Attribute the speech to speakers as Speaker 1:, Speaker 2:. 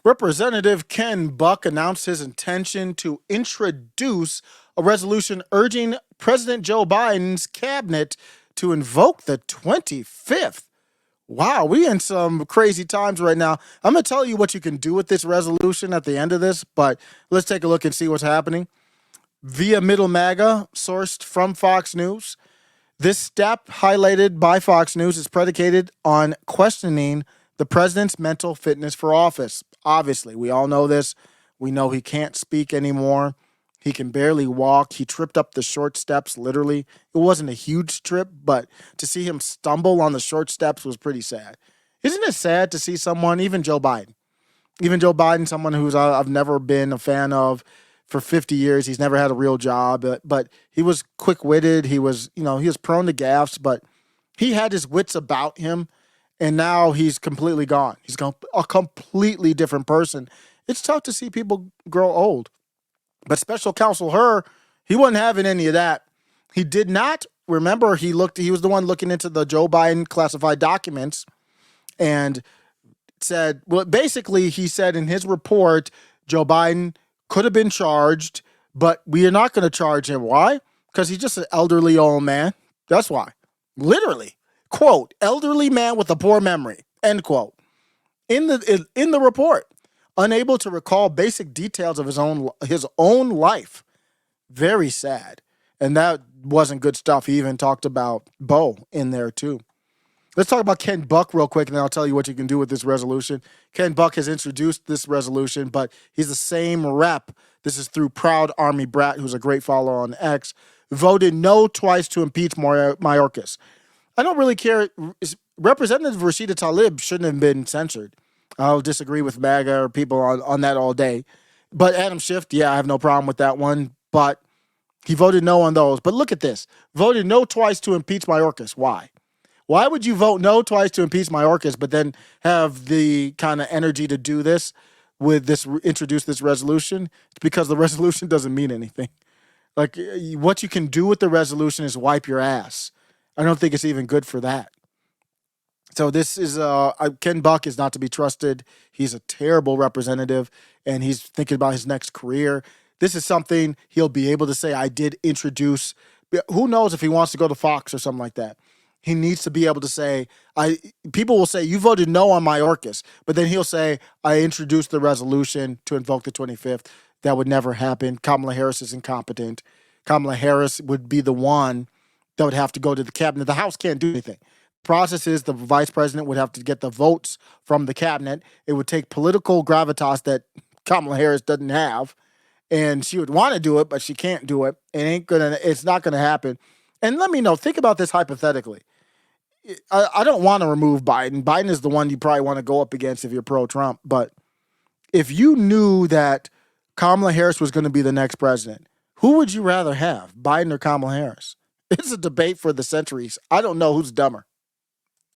Speaker 1: Representative Ken Buck announced his intention to introduce a resolution urging President Joe Biden's cabinet to invoke the 25th. Wow, we in some crazy times right now. I'm going to tell you what you can do with this resolution at the end of this, but let's take a look and see what's happening. Via Middle MAGA, sourced from Fox News, this step highlighted by Fox News is predicated on questioning the president's mental fitness for office. Obviously, we all know this. We know he can't speak anymore. He can barely walk. He tripped up the short steps, literally. It wasn't a huge trip, but to see him stumble on the short steps was pretty sad. Isn't it sad to see someone, even Joe Biden, someone who's I've never been a fan of for 50 years. He's never had a real job, but he was quick-witted. He was prone to gaffes, but he had his wits about him, and now he's completely gone. He's a completely different person. It's tough to see people grow old. But Special Counsel Hur, he wasn't having any of that. He did not, remember, he was the one looking into the Joe Biden classified documents and said, well, basically he said in his report, Joe Biden could have been charged, but we are not going to charge him. Why? Because he's just an elderly old man. That's why. Literally. Quote, elderly man with a poor memory, end quote. In the report, unable to recall basic details of his own life. Very sad. And that wasn't good stuff. He even talked about Bo in there too. Let's talk about Ken Buck real quick, and then I'll tell you what you can do with this resolution. Ken Buck has introduced this resolution, but he's the same rep. This is through Proud Army Brat, who's a great follower on X, voted no twice to impeach Mayorkas. I don't really care. Representative Rashida Tlaib shouldn't have been censured. I'll disagree with MAGA or people on that all day. But Adam Schiff, yeah, I have no problem with that one. But he voted no on those. But look at this. Voted no twice to impeach Mayorkas. Why? Why would you vote no twice to impeach Mayorkas, but then have the kind of energy to do this introduce this resolution? It's because the resolution doesn't mean anything. Like, what you can do with the resolution is wipe your ass. I don't think it's even good for that. So this is Ken Buck is not to be trusted. He's a terrible representative, and he's thinking about his next career. This is something he'll be able to say, I did introduce. Who knows if he wants to go to Fox or something like that. He needs to be able to say, people will say, you voted no on Mayorkas, but then he'll say, I introduced the resolution to invoke the 25th. That would never happen. Kamala Harris is incompetent. Kamala Harris would be the one that would have to go to the cabinet. The House can't do anything. The process is the vice president would have to get the votes from the cabinet. It would take political gravitas that Kamala Harris doesn't have, and she would want to do it, but she can't do it. It's not gonna happen. And let me know, think about this hypothetically. I don't want to remove Biden. Biden is the one you probably want to go up against if you're pro-Trump. But if you knew that Kamala Harris was going to be the next president, who would you rather have, Biden or Kamala Harris? It's a debate for the centuries. I don't know who's dumber.